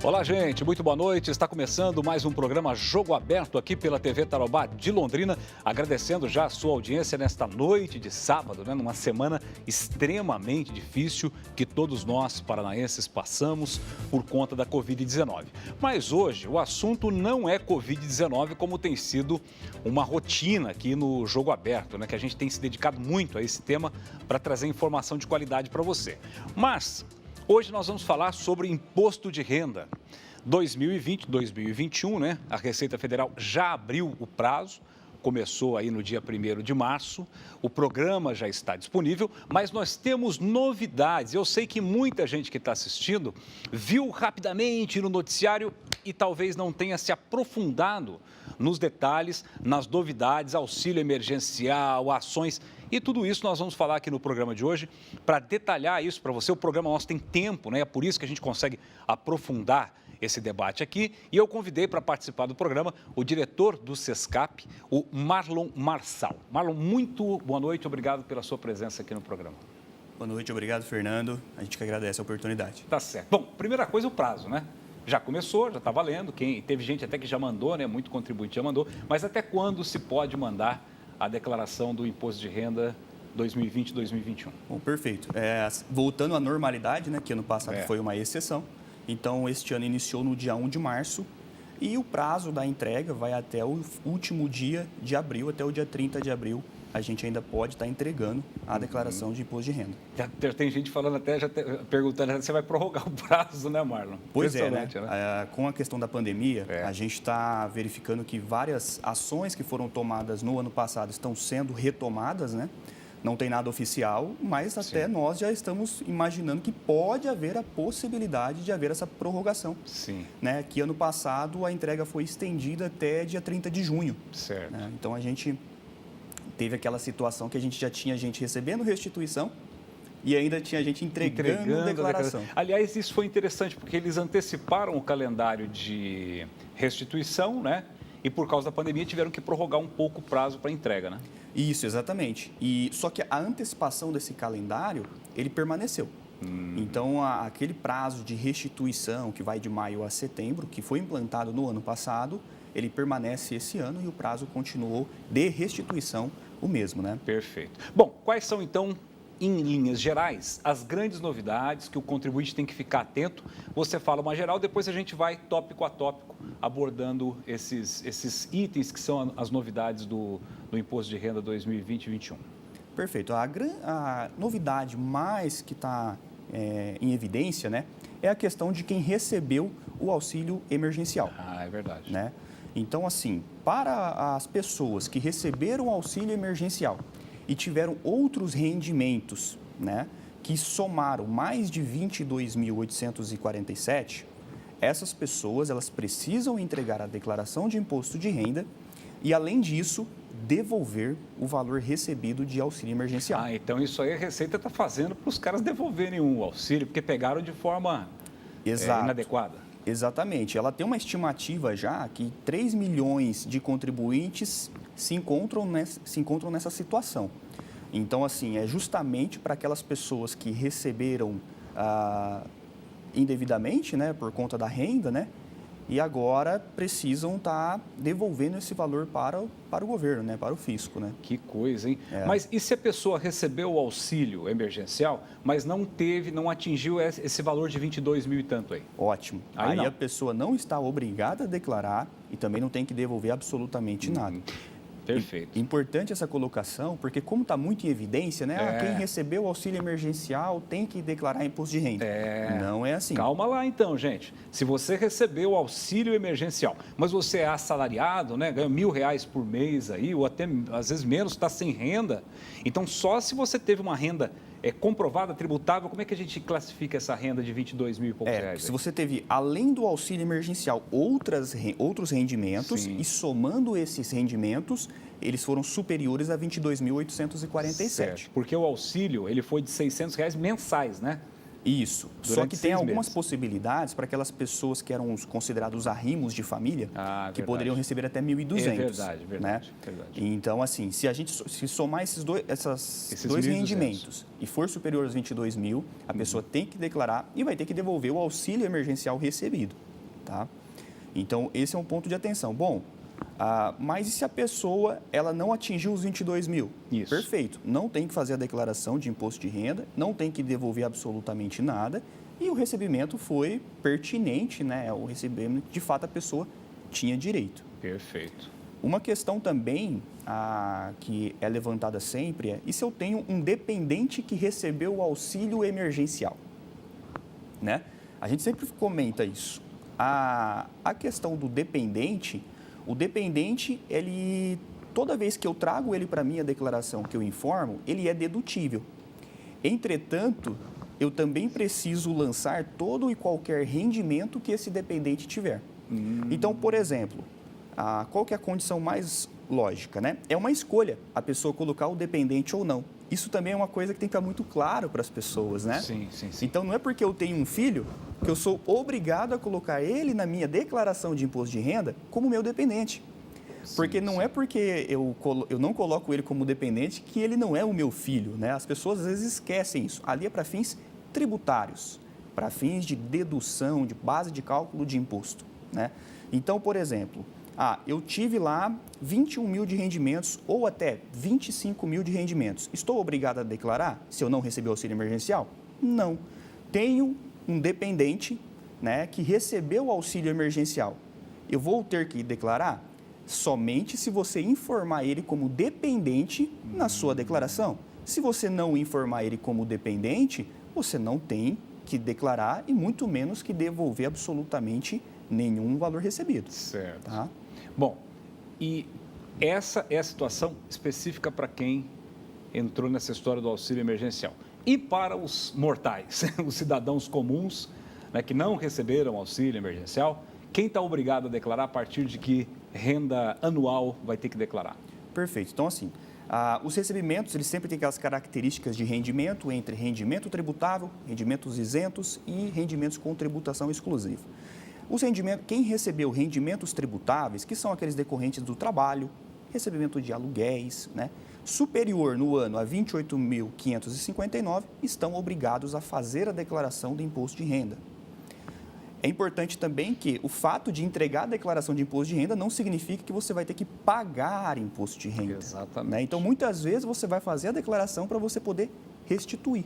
Olá, gente, muito boa noite. Está começando mais um programa Jogo Aberto aqui pela TV Tarobá de Londrina. Agradecendo já a sua audiência nesta noite de sábado, numa semana extremamente difícil que todos nós paranaenses passamos por conta da Covid-19. Mas hoje o assunto não é Covid-19 como tem sido uma rotina aqui no Jogo Aberto, que a gente tem se dedicado muito a esse tema para trazer informação de qualidade para você. Mas hoje nós vamos falar sobre imposto de renda. 2020, 2021, a Receita Federal já abriu o prazo, começou aí no dia 1º de março, o programa já está disponível, mas nós temos novidades. Eu sei que muita gente que está assistindo viu rapidamente no noticiário e talvez não tenha se aprofundado nos detalhes, nas novidades, auxílio emergencial, ações e tudo isso nós vamos falar aqui no programa de hoje para detalhar isso para você. O programa nosso tem tempo, é por isso que a gente consegue aprofundar esse debate aqui. E eu convidei para participar do programa o diretor do SESCAP, o Marlon Marçal. Marlon, muito boa noite, obrigado pela sua presença aqui no programa. Boa noite, obrigado, Fernando. A gente que agradece a oportunidade. Tá certo. Bom, primeira coisa, o prazo, Já começou, já está valendo. Teve gente até que já mandou, muito contribuinte já mandou. Mas até quando se pode mandar a declaração do imposto de renda 2020 e 2021? Bom, perfeito. Voltando à normalidade, que ano passado foi uma exceção. Então, este ano iniciou no dia 1 de março e o prazo da entrega vai até o último dia de abril, até o dia 30 de abril. A gente ainda pode estar entregando a declaração de imposto de renda. Já tem gente falando até, perguntando, você vai prorrogar o prazo, Marlon? Pois é, com a questão da pandemia, a gente está verificando que várias ações que foram tomadas no ano passado estão sendo retomadas, Não tem nada oficial, mas até nós já estamos imaginando que pode haver a possibilidade de haver essa prorrogação. Sim. Que ano passado a entrega foi estendida até dia 30 de junho. Certo. Então a gente teve aquela situação que a gente já tinha gente recebendo restituição e ainda tinha gente entregando declaração. Aliás, isso foi interessante porque eles anteciparam o calendário de restituição, E por causa da pandemia tiveram que prorrogar um pouco o prazo para entrega, Isso, exatamente. Só que a antecipação desse calendário, ele permaneceu. Então, aquele prazo de restituição que vai de maio a setembro, que foi implantado no ano passado, ele permanece esse ano e o prazo continuou de restituição o mesmo, Perfeito. Bom, quais são então, em linhas gerais, as grandes novidades que o contribuinte tem que ficar atento? Você fala uma geral, depois a gente vai tópico a tópico abordando esses itens que são as novidades do Imposto de Renda 2020 e 2021. Perfeito. A novidade mais que está em evidência, é a questão de quem recebeu o auxílio emergencial. Ah, é verdade. Então, assim, para as pessoas que receberam o auxílio emergencial e tiveram outros rendimentos, que somaram mais de 22.847, essas pessoas elas precisam entregar a declaração de imposto de renda e, além disso, devolver o valor recebido de auxílio emergencial. Ah, então isso aí a Receita está fazendo para os caras devolverem o auxílio, porque pegaram de forma inadequada. Exatamente. Ela tem uma estimativa já que 3 milhões de contribuintes se encontram nessa situação. Então, assim, é justamente para aquelas pessoas que receberam indevidamente, por conta da renda, e agora precisam estar devolvendo esse valor para o governo, para o fisco, Que coisa, hein? Mas e se a pessoa recebeu o auxílio emergencial, mas não atingiu esse valor de 22 mil e tanto aí? Ótimo. Aí a pessoa não está obrigada a declarar e também não tem que devolver absolutamente nada. Perfeito. Importante essa colocação, porque como está muito em evidência, quem recebeu o auxílio emergencial tem que declarar imposto de renda. Não é assim. Calma lá então, gente. Se você recebeu o auxílio emergencial, mas você é assalariado, ganha R$1.000 por mês aí, ou até às vezes menos, está sem renda, então só se você teve uma renda comprovada, tributável, como é que a gente classifica essa renda de 22 mil e poucos reais? Se você teve, além do auxílio emergencial, outros rendimentos, e somando esses rendimentos, eles foram superiores a 22.847. Certo, porque o auxílio ele foi de R$600 mensais, Isso. Só que tem algumas possibilidades para aquelas pessoas que eram considerados arrimos de família, que poderiam receber até 1.200. Verdade. Então, assim, se somar esses dois rendimentos e for superior aos 22 mil, a pessoa tem que declarar e vai ter que devolver o auxílio emergencial recebido. tá? Então, esse é um ponto de atenção. Bom, mas e se a pessoa ela não atingiu os 22 mil? Isso. Perfeito. Não tem que fazer a declaração de imposto de renda, não tem que devolver absolutamente nada e o recebimento foi pertinente, né? O recebimento, de fato, a pessoa tinha direito. Perfeito. Uma questão também que é levantada sempre é, e se eu tenho um dependente que recebeu o auxílio emergencial? Né? A gente sempre comenta isso. A questão do dependente, o dependente, ele, toda vez que eu trago ele para a minha declaração, que eu informo, ele é dedutível. Entretanto, eu também preciso lançar todo e qualquer rendimento que esse dependente tiver. Então, por exemplo, qual que é a condição mais lógica, né? É uma escolha a pessoa colocar o dependente ou não. Isso também é uma coisa que tem que ficar muito claro para as pessoas, né? Sim. Então, não é porque eu tenho um filho que eu sou obrigado a colocar ele na minha declaração de imposto de renda como meu dependente. Porque não é porque eu não coloco ele como dependente que ele não é o meu filho, né? As pessoas às vezes esquecem isso. Ali é para fins tributários, para fins de dedução, de base de cálculo de imposto, né? Então, por exemplo, eu tive lá 21 mil de rendimentos ou até 25 mil de rendimentos. Estou obrigado a declarar se eu não receber auxílio emergencial? Não. Tenho um dependente, né, que recebeu o auxílio emergencial. Eu vou ter que declarar somente se você informar ele como dependente na sua declaração. Se você não informar ele como dependente, você não tem que declarar e muito menos que devolver absolutamente nenhum valor recebido. Certo. Tá? Bom, e essa é a situação específica para quem entrou nessa história do auxílio emergencial. E para os mortais, os cidadãos comuns, né, que não receberam auxílio emergencial, quem está obrigado a declarar a partir de que renda anual vai ter que declarar? Perfeito. Então, assim, os recebimentos, eles sempre têm aquelas características de rendimento entre rendimento tributável, rendimentos isentos e rendimentos com tributação exclusiva. Os rendimentos, quem recebeu rendimentos tributáveis, que são aqueles decorrentes do trabalho, recebimento de aluguéis, né, superior no ano a 28.559, estão obrigados a fazer a declaração do imposto de renda. É importante também que o fato de entregar a declaração de imposto de renda não significa que você vai ter que pagar imposto de renda. Exatamente. Né? Então, muitas vezes, você vai fazer a declaração para você poder restituir.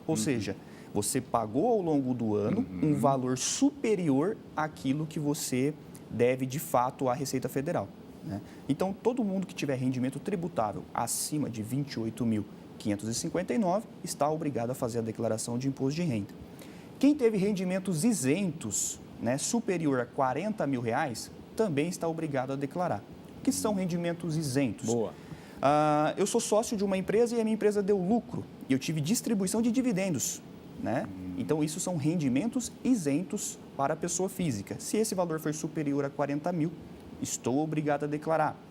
Ou seja, você pagou ao longo do ano um valor superior àquilo que você deve, de fato, à Receita Federal. Né? Então, todo mundo que tiver rendimento tributável acima de 28.559 está obrigado a fazer a declaração de imposto de renda. Quem teve rendimentos isentos, né, superior a 40 mil reais, também está obrigado a declarar. O que são rendimentos isentos? Boa. Eu sou sócio de uma empresa e a minha empresa deu lucro e eu tive distribuição de dividendos. Né? Então, isso são rendimentos isentos para a pessoa física. Se esse valor for superior a 40 mil, estou obrigado a declarar.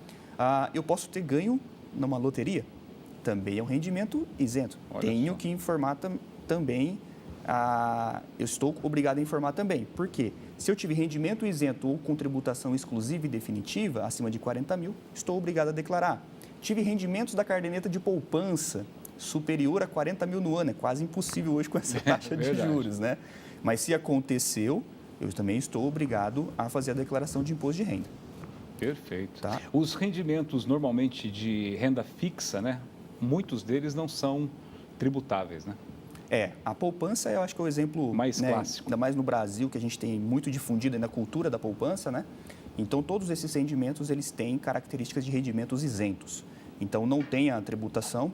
Eu posso ter ganho numa loteria? Também é um rendimento isento. Tenho que informar também, eu estou obrigado a informar também. Por quê? Se eu tive rendimento isento ou com tributação exclusiva e definitiva, acima de 40 mil, estou obrigado a declarar. Tive rendimentos da caderneta de poupança, superior a 40 mil no ano. É quase impossível hoje com essa taxa de juros, né? Mas se aconteceu, eu também estou obrigado a fazer a declaração de imposto de renda. Perfeito. Tá? Os rendimentos normalmente de renda fixa, né? Muitos deles não são tributáveis, né? A poupança eu acho que é o exemplo mais né, clássico. Ainda mais no Brasil, que a gente tem muito difundido na cultura da poupança, né? Então, todos esses rendimentos, eles têm características de rendimentos isentos. Então, não tem a tributação.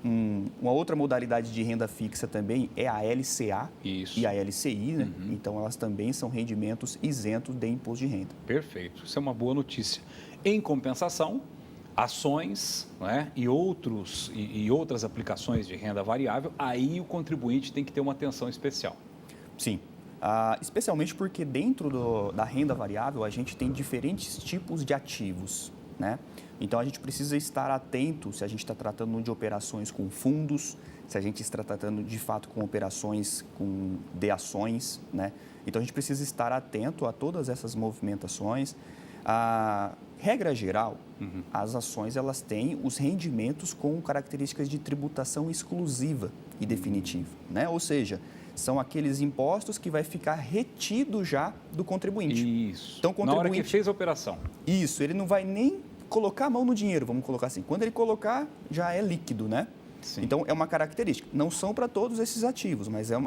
Uma outra modalidade de renda fixa também é a LCA e a LCI, né? Então, elas também são rendimentos isentos de imposto de renda. Perfeito, isso é uma boa notícia. Em compensação, ações, né, e outras aplicações de renda variável, aí o contribuinte tem que ter uma atenção especial. Sim, especialmente porque dentro da renda variável a gente tem diferentes tipos de ativos, né? Então, a gente precisa estar atento se a gente está tratando de operações com fundos, se a gente está tratando, de fato, com operações de ações, né? Então, a gente precisa estar atento a todas essas movimentações. Regra geral, as ações, elas têm os rendimentos com características de tributação exclusiva e definitiva, né? Ou seja, são aqueles impostos que vai ficar retido já do contribuinte. Isso. Então, Na hora que fez a operação. Isso, ele não vai nem colocar a mão no dinheiro, vamos colocar assim. Quando ele colocar, já é líquido, né? Sim. Então, é uma característica. Não são para todos esses ativos, mas a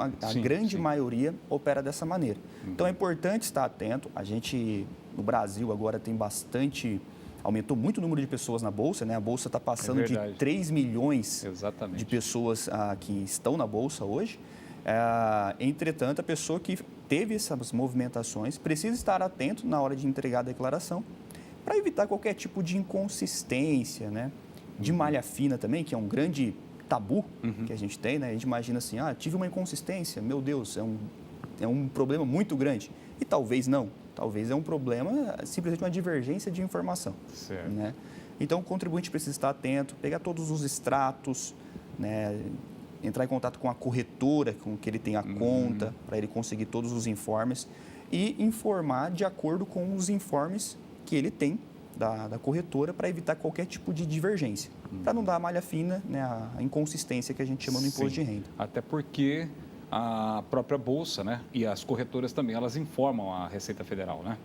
grande maioria opera dessa maneira. Então, é importante estar atento. A gente, no Brasil, agora tem bastante... Aumentou muito o número de pessoas na Bolsa, né? A Bolsa está passando de 3 milhões de pessoas que estão na Bolsa hoje. Entretanto, a pessoa que teve essas movimentações precisa estar atento na hora de entregar a declaração para evitar qualquer tipo de inconsistência, né? De malha fina também, que é um grande tabu que a gente tem, né? A gente imagina assim, tive uma inconsistência, meu Deus, é um problema muito grande. E talvez não. Talvez é um problema, simplesmente uma divergência de informação. Certo. Né? Então, o contribuinte precisa estar atento, pegar todos os extratos, né? Entrar em contato com a corretora com que ele tem a conta, para ele conseguir todos os informes e informar de acordo com os informes que ele tem da corretora para evitar qualquer tipo de divergência, para não dar a malha fina, né? A inconsistência que a gente chama no imposto de renda. Até porque a própria Bolsa, né, e as corretoras também, elas informam a Receita Federal, né?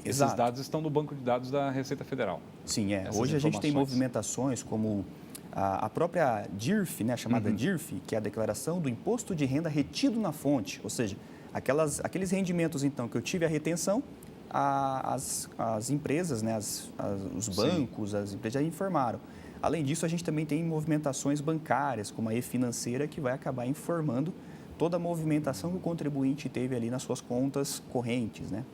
Exato. Esses dados estão no banco de dados da Receita Federal. Sim, hoje a gente tem movimentações como a própria DIRF, né, chamada DIRF, que é a Declaração do Imposto de Renda Retido na Fonte, ou seja, aqueles rendimentos, então, que eu tive a retenção, as empresas, né, os bancos, as empresas já informaram. Além disso, a gente também tem movimentações bancárias, como a e-financeira, que vai acabar informando toda a movimentação que o contribuinte teve ali nas suas contas correntes, né?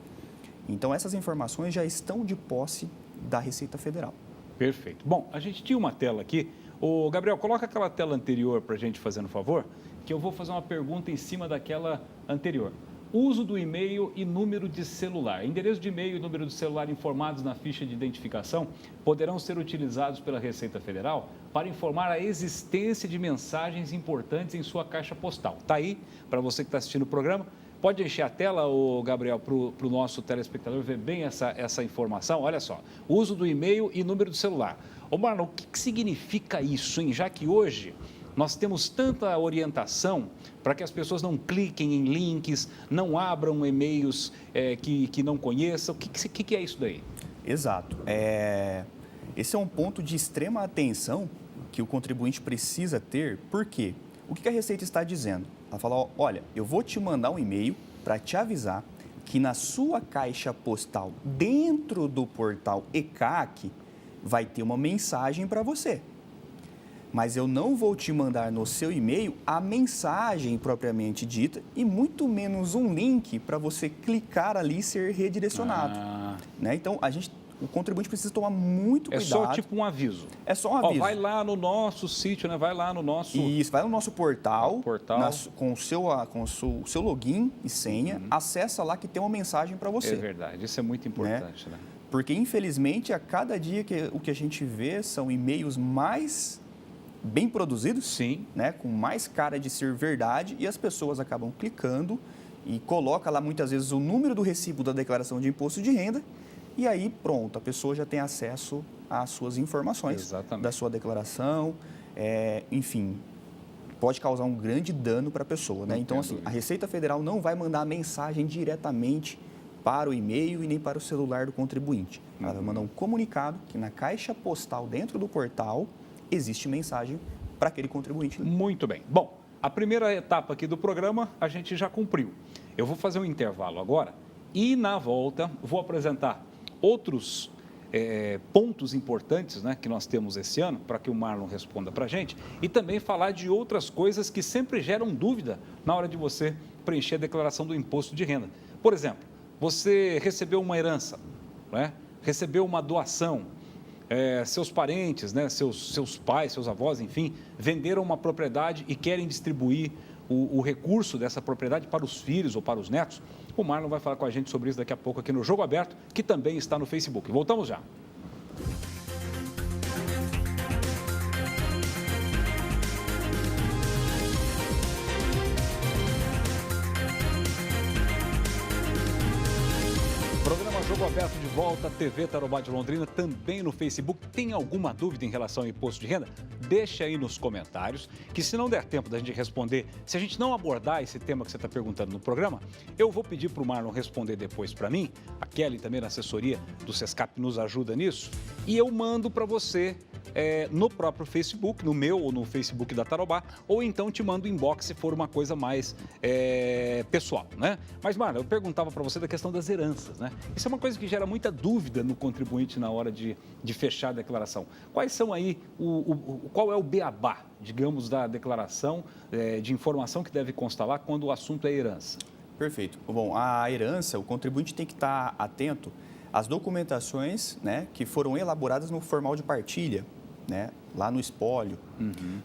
Então, essas informações já estão de posse da Receita Federal. Perfeito. Bom, a gente tinha uma tela aqui. Ô, Gabriel, coloca aquela tela anterior para a gente, fazendo favor, que eu vou fazer uma pergunta em cima daquela anterior. Uso do e-mail e número de celular. Endereço de e-mail e número de celular informados na ficha de identificação poderão ser utilizados pela Receita Federal para informar a existência de mensagens importantes em sua caixa postal. Está aí, para você que está assistindo o programa. Pode encher a tela, Gabriel, para o nosso telespectador ver bem essa informação. Olha só, uso do e-mail e número do celular. Ô, Marlon, o que significa isso, hein? Já que hoje nós temos tanta orientação para que as pessoas não cliquem em links, não abram e-mails que não conheçam. O que é isso daí? Exato. Esse é um ponto de extrema atenção que o contribuinte precisa ter. Por quê? O que a Receita está dizendo? Ela fala, olha, eu vou te mandar um e-mail para te avisar que na sua caixa postal, dentro do portal ECAC, vai ter uma mensagem para você. Mas eu não vou te mandar no seu e-mail a mensagem propriamente dita e muito menos um link para você clicar ali e ser redirecionado. Né? Então, o contribuinte precisa tomar muito cuidado. É só tipo um aviso. É só um aviso. Vai lá no nosso sítio, né? Vai lá no nosso... Isso, vai no nosso portal. Com o seu login e senha, acessa lá que tem uma mensagem para você. É verdade, isso é muito importante, né? Porque, infelizmente, a cada dia o que a gente vê são e-mails mais bem produzidos, sim, né, com mais cara de ser verdade, e as pessoas acabam clicando e coloca lá muitas vezes o número do recibo da declaração de imposto de renda e aí pronto, a pessoa já tem acesso às suas informações da sua declaração, enfim, pode causar um grande dano para a pessoa, né? Então, assim, a Receita Federal não vai mandar a mensagem diretamente para o e-mail e nem para o celular do contribuinte. Ela vai mandar um comunicado que na caixa postal dentro do portal existe mensagem para aquele contribuinte. Muito bem. Bom, a primeira etapa aqui do programa a gente já cumpriu. Eu vou fazer um intervalo agora e, na volta, vou apresentar outros pontos importantes, né, que nós temos esse ano, para que o Marlon responda para a gente, e também falar de outras coisas que sempre geram dúvida na hora de você preencher a declaração do imposto de renda. Por exemplo, você recebeu uma herança, né? Recebeu uma doação, seus parentes, né? seus pais, seus avós, enfim, venderam uma propriedade e querem distribuir o recurso dessa propriedade para os filhos ou para os netos. O Marlon vai falar com a gente sobre isso daqui a pouco aqui no Jogo Aberto, que também está no Facebook. Voltamos já. Jogo Jogo Aberto de volta, TV Tarobá de Londrina, também no Facebook. Tem alguma dúvida em relação ao imposto de renda? Deixa aí nos comentários, que se não der tempo da gente responder, se a gente não abordar esse tema que você está perguntando no programa, eu vou pedir para o Marlon responder depois para mim. A Kelly também na assessoria do Sescap nos ajuda nisso. E eu mando para você no próprio Facebook, no meu ou no Facebook da Tarobá, ou então te mando inbox se for uma coisa mais pessoal, né? Mas, Marlon, eu perguntava para você da questão das heranças, né? Isso é uma coisa que gera muita dúvida no contribuinte na hora de fechar a declaração. Quais são aí, qual é o beabá, digamos, da declaração de informação que deve constar lá quando o assunto é herança? Perfeito. Bom, a herança, o contribuinte tem que estar atento às documentações, né, que foram elaboradas no formal de partilha, né, lá no espólio.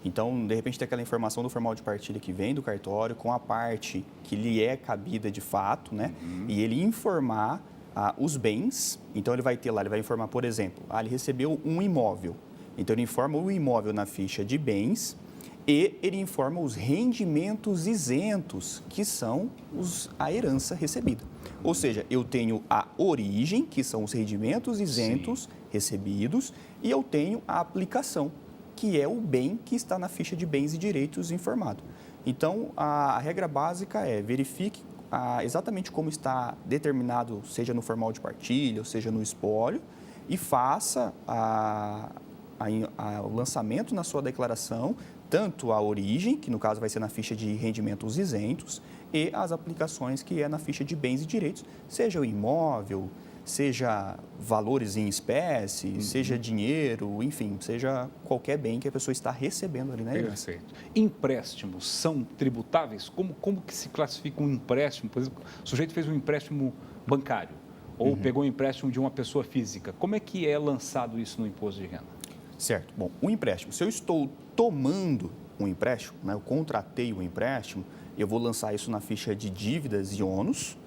Então, de repente, tem aquela informação do formal de partilha que vem do cartório com a parte que lhe é cabida de fato, né, e ele informar os bens. Então, ele vai ter lá, ele vai informar, por exemplo, ele recebeu um imóvel. Então, ele informa o imóvel na ficha de bens e ele informa os rendimentos isentos, que são a herança recebida. Ou seja, eu tenho a origem, que são os rendimentos isentos recebidos, e eu tenho a aplicação, que é o bem que está na ficha de bens e direitos informado. Então, a regra básica é verifique exatamente como está determinado, seja no formal de partilha, ou seja no espólio, e faça o lançamento na sua declaração, tanto a origem, que no caso vai ser na ficha de rendimentos isentos, e as aplicações, que é na ficha de bens e direitos, seja o imóvel, seja valores em espécie, seja dinheiro, enfim, seja qualquer bem que a pessoa está recebendo ali na herança. Perfeito. Empréstimos são tributáveis? Como que se classifica um empréstimo? Por exemplo, o sujeito fez um empréstimo bancário ou pegou um empréstimo de uma pessoa física. Como é que é lançado isso no imposto de renda? Certo. Bom, o empréstimo, se eu estou tomando um empréstimo, né, eu contratei um empréstimo, eu vou lançar isso na ficha de dívidas e ônus,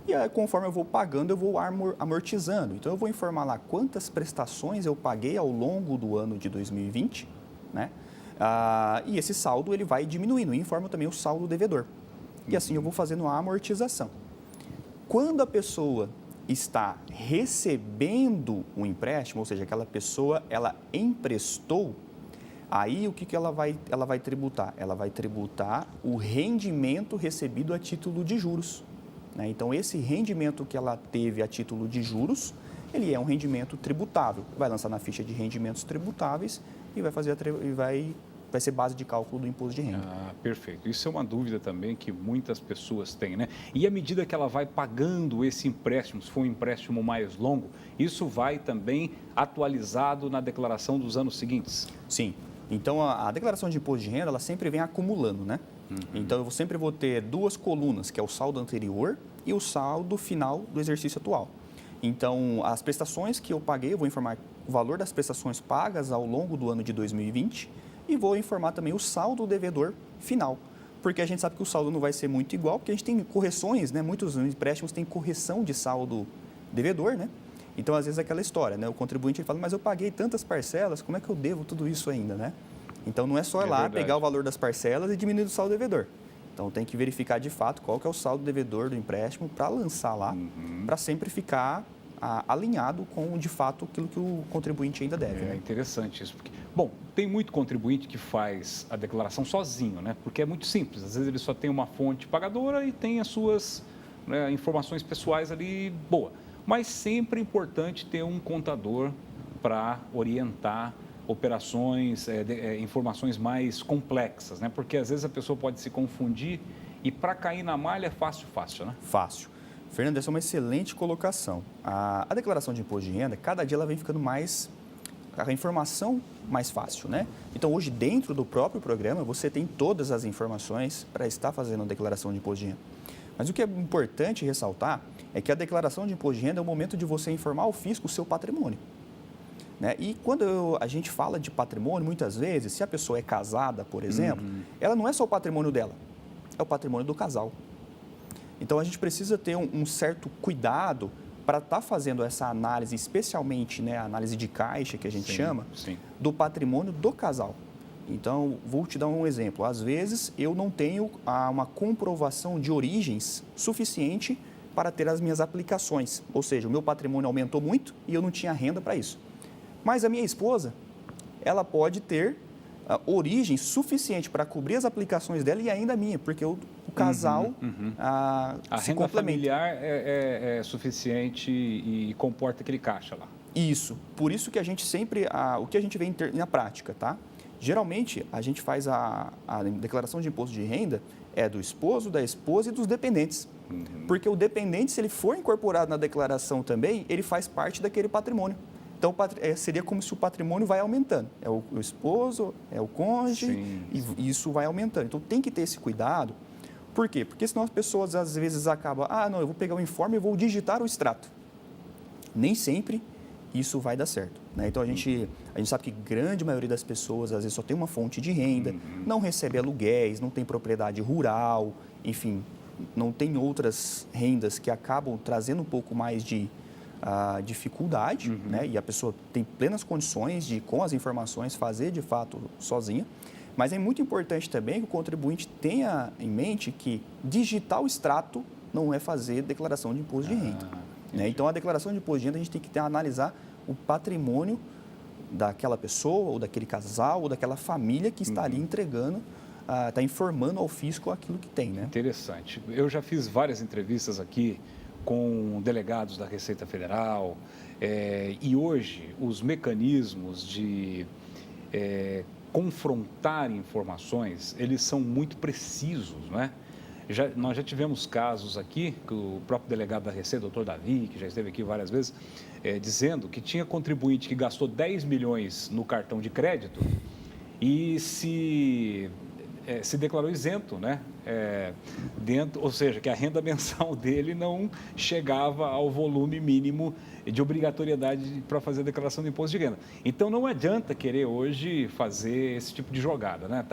e aí, conforme eu vou pagando, eu vou amortizando. Então, eu vou informar lá quantas prestações eu paguei ao longo do ano de 2020, né? E esse saldo ele vai diminuindo, e informa também o saldo devedor. E assim eu vou fazendo a amortização. Quando a pessoa está recebendo um empréstimo, ou seja, aquela pessoa, ela emprestou, aí o que ela vai tributar? Ela vai tributar o rendimento recebido a título de juros. Né? Então, esse rendimento que ela teve a título de juros, ele é um rendimento tributável. Vai lançar na ficha de rendimentos tributáveis e vai ser base de cálculo do imposto de renda. Perfeito. Isso é uma dúvida também que muitas pessoas têm, né? E à medida que ela vai pagando esse empréstimo, se for um empréstimo mais longo, isso vai também atualizado na declaração dos anos seguintes? Sim. Então, a declaração de imposto de renda, ela sempre vem acumulando, né? Então, eu sempre vou ter duas colunas, que é o saldo anterior e o saldo final do exercício atual. Então, as prestações que eu paguei, eu vou informar o valor das prestações pagas ao longo do ano de 2020 e vou informar também o saldo devedor final, porque a gente sabe que o saldo não vai ser muito igual, porque a gente tem correções, né? Muitos empréstimos têm correção de saldo devedor, né? Então, às vezes, é aquela história, né? O contribuinte fala, mas eu paguei tantas parcelas, como é que eu devo tudo isso ainda, né? Então, não é só ir lá pegar o valor das parcelas e diminuir o saldo devedor. Então, tem que verificar de fato qual que é o saldo devedor do empréstimo para lançar lá, para sempre ficar alinhado com, de fato, aquilo que o contribuinte ainda deve. É interessante isso. Porque, bom, tem muito contribuinte que faz a declaração sozinho, né? Porque é muito simples. Às vezes ele só tem uma fonte pagadora e tem as suas informações pessoais ali boa. Mas sempre é importante ter um contador para orientar operações, informações mais complexas, né? Porque às vezes a pessoa pode se confundir e para cair na malha é fácil, né? Fácil. Fernando, essa é uma excelente colocação. A declaração de imposto de renda, cada dia ela vem ficando a informação mais fácil, né? Então, hoje, dentro do próprio programa, você tem todas as informações para estar fazendo a declaração de imposto de renda. Mas o que é importante ressaltar é que a declaração de imposto de renda é o momento de você informar ao fisco o seu patrimônio. Né? E quando a gente fala de patrimônio, muitas vezes, se a pessoa é casada, por exemplo, ela não é só o patrimônio dela, é o patrimônio do casal. Então, a gente precisa ter um certo cuidado para estar fazendo essa análise, especialmente, né, a análise de caixa, que a gente chama, do patrimônio do casal. Então, vou te dar um exemplo. Às vezes, eu não tenho uma comprovação de origens suficiente para ter as minhas aplicações. Ou seja, o meu patrimônio aumentou muito e eu não tinha renda para isso. Mas a minha esposa, ela pode ter origem suficiente para cobrir as aplicações dela e ainda a minha, porque o casal A se renda complementa. familiar é suficiente e comporta aquele caixa lá. Isso. Por isso que a gente sempre, o que a gente vê na prática, tá? Geralmente, a gente faz a declaração de imposto de renda do esposo, da esposa e dos dependentes. Porque o dependente, se ele for incorporado na declaração também, ele faz parte daquele patrimônio. Então, seria como se o patrimônio vai aumentando. É o esposo, é o cônjuge, e isso vai aumentando. Então, tem que ter esse cuidado. Por quê? Porque senão as pessoas, às vezes, acabam, não, eu vou pegar o informe e vou digitar o extrato. Nem sempre isso vai dar certo, né? Então, a gente sabe que grande maioria das pessoas, às vezes, só tem uma fonte de renda, não recebe aluguéis, não tem propriedade rural, enfim, não tem outras rendas que acabam trazendo um pouco mais de dificuldade, né? E a pessoa tem plenas condições de, com as informações, fazer de fato sozinha. Mas é muito importante também que o contribuinte tenha em mente que digitar o extrato não é fazer declaração de imposto de renda. Né? Então, a declaração de imposto de renda, a gente tem que analisar o patrimônio daquela pessoa, ou daquele casal, ou daquela família que está ali entregando, está informando ao fisco aquilo que tem. Né? Interessante. Eu já fiz várias entrevistas aqui com delegados da Receita Federal, e hoje os mecanismos de confrontar informações, eles são muito precisos, não é? Nós já tivemos casos aqui, que o próprio delegado da Receita, doutor Davi, que já esteve aqui várias vezes, dizendo que tinha contribuinte que gastou 10 milhões no cartão de crédito e se declarou isento, né? Ou seja, que a renda mensal dele não chegava ao volume mínimo de obrigatoriedade para fazer a declaração de imposto de renda. Então, não adianta querer hoje fazer esse tipo de jogada, né?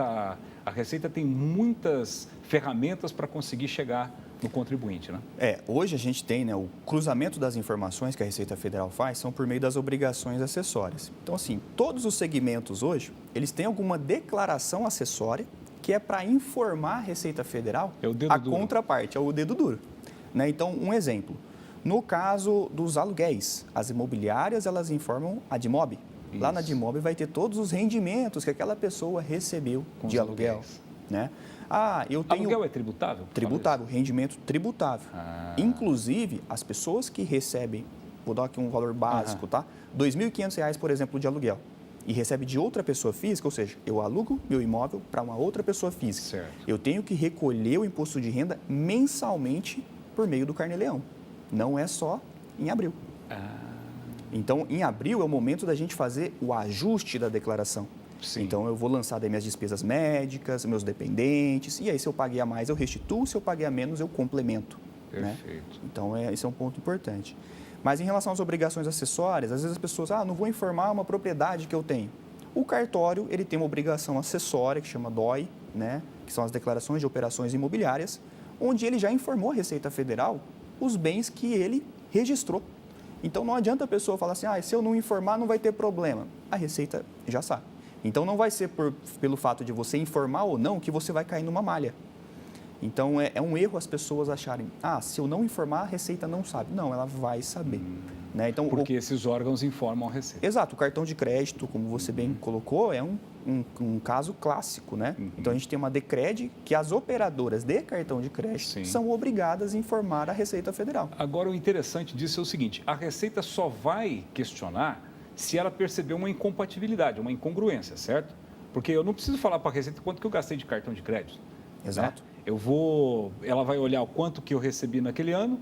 A Receita tem muitas ferramentas para conseguir chegar no contribuinte, né? Hoje a gente tem, né, o cruzamento das informações que a Receita Federal faz são por meio das obrigações acessórias. Então, assim, todos os segmentos hoje, eles têm alguma declaração acessória que é para informar a Receita Federal a contraparte, é o dedo duro. Né? Então, um exemplo, no caso dos aluguéis, as imobiliárias, elas informam a DIMOB. Isso. Lá na DIMOB vai ter todos os rendimentos que aquela pessoa recebeu de aluguel. Né? Aluguel é tributável? Tributável, rendimento tributável. Inclusive, as pessoas que recebem, vou dar aqui um valor básico, tá? R$ 2.500, por exemplo, de aluguel. E recebe de outra pessoa física, ou seja, eu alugo meu imóvel para uma outra pessoa física. Certo. Eu tenho que recolher o imposto de renda mensalmente por meio do Carnê-Leão. Não é só em abril. Então, em abril é o momento da gente fazer o ajuste da declaração. Sim. Então, eu vou lançar daí minhas despesas médicas, meus dependentes, e aí se eu paguei a mais eu restituo, se eu paguei a menos eu complemento. Perfeito. Né? Então, esse é um ponto importante. Mas em relação às obrigações acessórias, às vezes as pessoas, não vou informar uma propriedade que eu tenho. O cartório, ele tem uma obrigação acessória, que chama DOI, né? Que são as declarações de operações imobiliárias, onde ele já informou a Receita Federal os bens que ele registrou. Então, não adianta a pessoa falar assim, se eu não informar, não vai ter problema. A Receita já sabe. Então, não vai ser pelo fato de você informar ou não que você vai cair numa malha. Então, é um erro as pessoas acharem, se eu não informar, a Receita não sabe. Não, ela vai saber. Né? Então, porque esses órgãos informam a Receita. Exato. O cartão de crédito, como você bem colocou, é um caso clássico, né? Então, a gente tem uma DECRED que as operadoras de cartão de crédito são obrigadas a informar a Receita Federal. Agora, o interessante disso é o seguinte, a Receita só vai questionar se ela perceber uma incompatibilidade, uma incongruência, certo? Porque eu não preciso falar para a Receita quanto que eu gastei de cartão de crédito. Exato. Né? Ela vai olhar o quanto que eu recebi naquele ano,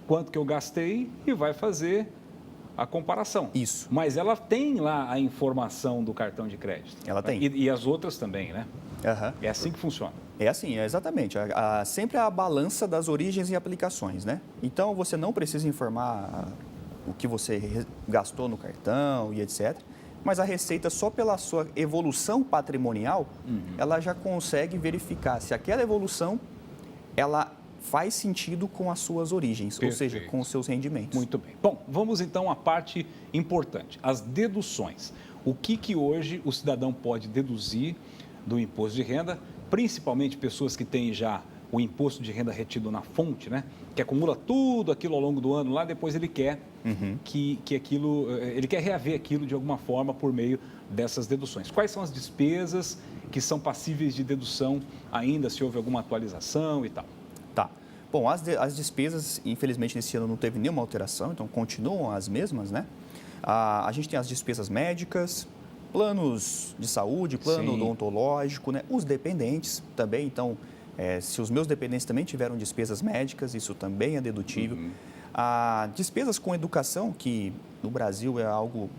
quanto que eu gastei e vai fazer a comparação. Isso. Mas ela tem lá a informação do cartão de crédito. Ela tem. E as outras também, né? É assim que funciona. É assim, exatamente. Sempre a balança das origens e aplicações, né? Então, você não precisa informar o que você gastou no cartão e etc., mas a Receita, só pela sua evolução patrimonial, ela já consegue verificar se aquela evolução, ela faz sentido com as suas origens, Perfeito. Ou seja, com os seus rendimentos. Muito bem. Bom, vamos então à parte importante, as deduções. O que hoje o cidadão pode deduzir do imposto de renda, principalmente pessoas que têm já o imposto de renda retido na fonte, né? Que acumula tudo aquilo ao longo do ano lá, depois ele quer que aquilo, ele quer reaver aquilo de alguma forma por meio dessas deduções. Quais são as despesas que são passíveis de dedução ainda, se houve alguma atualização e tal? Tá. Bom, as despesas, infelizmente, nesse ano não teve nenhuma alteração, então continuam as mesmas, né? A gente tem as despesas médicas, planos de saúde, plano odontológico, né? Os dependentes também, então, se os meus dependentes também tiveram despesas médicas, isso também é dedutível. Despesas com educação, que no Brasil é algo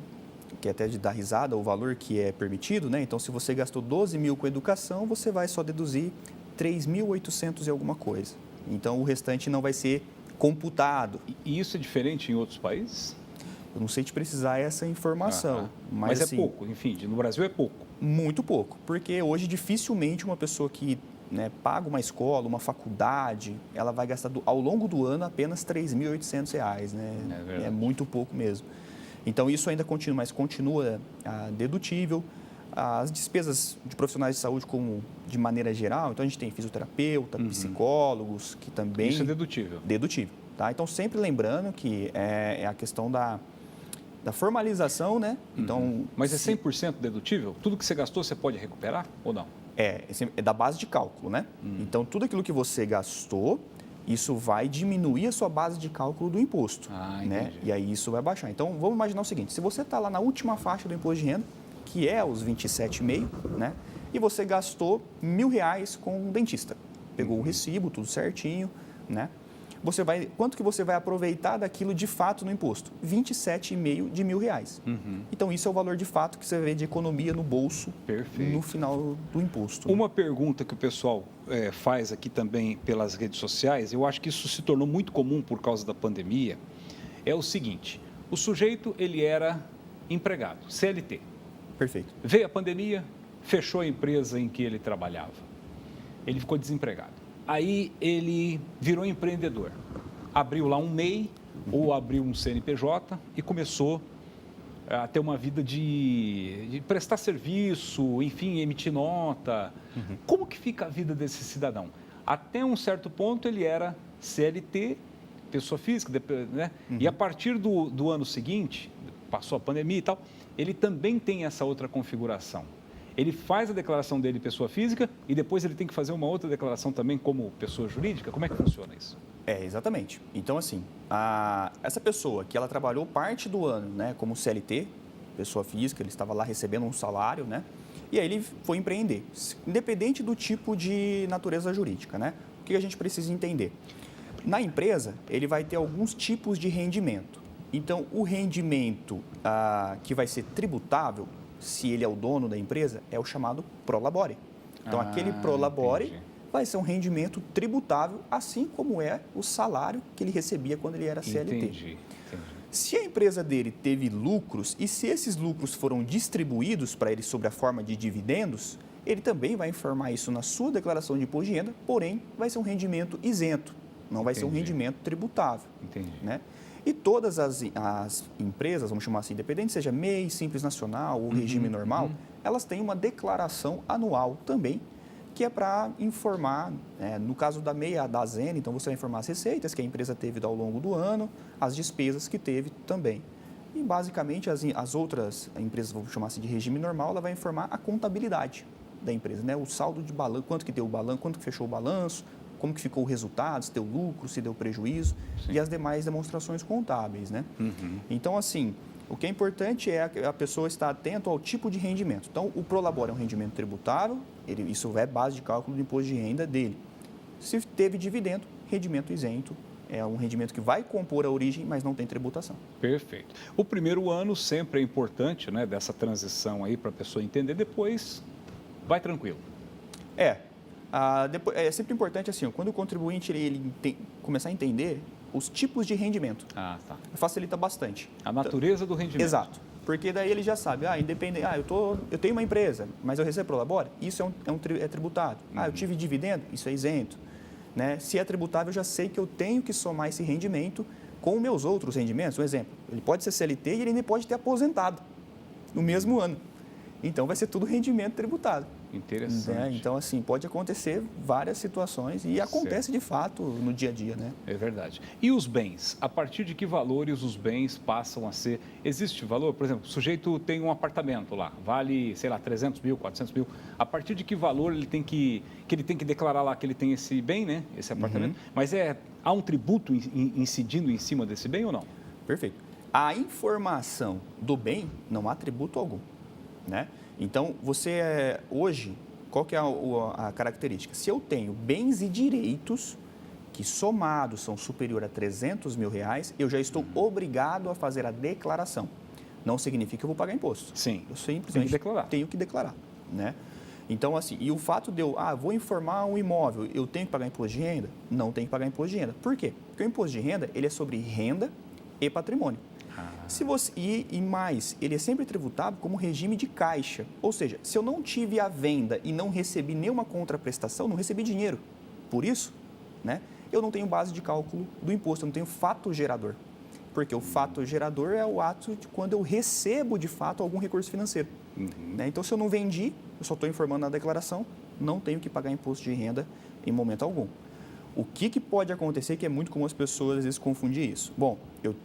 que é até de dar risada, o valor que é permitido, né? Então, se você gastou 12 mil com educação, você vai só deduzir 3.800 e alguma coisa. Então, o restante não vai ser computado. E isso é diferente em outros países? Eu não sei te precisar essa informação. Mas assim, é pouco, enfim, no Brasil é pouco. Muito pouco, porque hoje dificilmente uma pessoa que paga uma escola, uma faculdade, ela vai gastar ao longo do ano apenas R$ 3.800, né? É muito pouco mesmo. Então, isso ainda continua, mas continua dedutível. As despesas de profissionais de saúde, como de maneira geral, então a gente tem fisioterapeuta, psicólogos, que também... Isso é dedutível. Dedutível, tá? Então, sempre lembrando que é a questão da formalização, né? Então, mas é 100% dedutível? Tudo que você gastou, você pode recuperar ou não? É da base de cálculo, né? Então, tudo aquilo que você gastou, isso vai diminuir a sua base de cálculo do imposto, né? E aí isso vai baixar. Então, vamos imaginar o seguinte, se você está lá na última faixa do imposto de renda, que é os 27,5, né? E você gastou R$ 1.000 com um dentista. Pegou o recibo, tudo certinho, né? Quanto que você vai aproveitar daquilo de fato no imposto? R$ 27,5 de R$ 1.000. Então, isso é o valor de fato que você vê de economia no bolso no final do imposto. Uma pergunta que o pessoal faz aqui também pelas redes sociais, eu acho que isso se tornou muito comum por causa da pandemia, é o seguinte, o sujeito, ele era empregado, CLT. Perfeito. Veio a pandemia, fechou a empresa em que ele trabalhava. Ele ficou desempregado. Aí ele virou empreendedor. Abriu lá um MEI ou abriu um CNPJ e começou a ter uma vida de prestar serviço, enfim, emitir nota. Como que fica a vida desse cidadão? Até um certo ponto ele era CLT, pessoa física, né? E a partir do ano seguinte, passou a pandemia e tal, ele também tem essa outra configuração. Ele faz a declaração dele pessoa física e depois ele tem que fazer uma outra declaração também como pessoa jurídica? Como é que funciona isso? Exatamente. Então, assim, essa pessoa que ela trabalhou parte do ano, né, como CLT, pessoa física, ele estava lá recebendo um salário, né? E aí ele foi empreender, independente do tipo de natureza jurídica, né? O que a gente precisa entender? Na empresa, ele vai ter alguns tipos de rendimento. Então, o rendimento que vai ser tributável, se ele é o dono da empresa, é o chamado prolabore. Então, aquele prolabore vai ser um rendimento tributável, assim como é o salário que ele recebia quando ele era CLT. Entendi. Se a empresa dele teve lucros e se esses lucros foram distribuídos para ele sob a forma de dividendos, ele também vai informar isso na sua declaração de imposto de renda, porém, vai ser um rendimento isento, não vai ser um rendimento tributável. Né? E todas as empresas, vamos chamar assim, independente, seja MEI, Simples Nacional ou regime normal, elas têm uma declaração anual também, que é para informar, no caso da MEI, a da ZEN, então você vai informar as receitas que a empresa teve ao longo do ano, as despesas que teve também. E, basicamente, as outras empresas, vamos chamar assim, de regime normal, ela vai informar a contabilidade da empresa, né? O saldo de balanço, quanto que deu o balanço, quanto que fechou o balanço, como que ficou o resultado, se deu lucro, se deu prejuízo, e as demais demonstrações contábeis, né? Então, assim, o que é importante é a pessoa estar atento ao tipo de rendimento. Então, o prolabore é um rendimento tributável, isso é base de cálculo do imposto de renda dele. Se teve dividendo, rendimento isento, é um rendimento que vai compor a origem, mas não tem tributação. Perfeito. O primeiro ano sempre é importante, né, dessa transição aí para a pessoa entender, depois vai tranquilo. É sempre importante, assim, quando o contribuinte ele começar a entender os tipos de rendimento. Facilita bastante. A natureza do rendimento. Exato. Porque daí ele já sabe, independente, eu tenho uma empresa, mas eu recebo prolabore, isso é tributado. Eu tive dividendo, isso é isento. Né? Se é tributável, eu já sei que eu tenho que somar esse rendimento com meus outros rendimentos. Um exemplo, ele pode ser CLT e ele nem pode ter aposentado no mesmo ano. então vai ser tudo rendimento tributado. Interessante. Né? Então, assim, pode acontecer várias situações e acontece de fato no dia a dia, né? É verdade. E os bens? A partir de que valores os bens passam a ser? Existe valor? Por exemplo, o sujeito tem um apartamento lá, vale, sei lá, 300 mil, 400 mil. A partir de que valor ele tem que declarar lá que ele tem esse bem, né? Esse apartamento. Mas há um tributo incidindo em cima desse bem ou não? Perfeito. A informação do bem não há tributo algum, né? Então, hoje, qual que é a característica? Se eu tenho bens e direitos que somados são superior a 300 mil reais, eu já estou obrigado a fazer a declaração. Não significa que eu vou pagar imposto. Sim. Eu simplesmente tenho que declarar, né? Então, assim, e o fato de eu, vou informar um imóvel, eu tenho que pagar imposto de renda? Não tenho que pagar imposto de renda. Por quê? Porque o imposto de renda, ele é sobre renda e patrimônio. Se você, e mais, ele é sempre tributado como regime de caixa. Ou seja, se eu não tive a venda e não recebi nenhuma contraprestação, não recebi dinheiro. Por isso, né, eu não tenho base de cálculo do imposto, eu não tenho fato gerador. Porque o fato gerador é o ato de quando eu recebo, de fato, algum recurso financeiro. Né? Então, se eu não vendi, eu só estou informando na declaração, não tenho que pagar imposto de renda em momento algum. O que pode acontecer, que é muito comum as pessoas, às vezes, confundir isso? Bom, eu tenho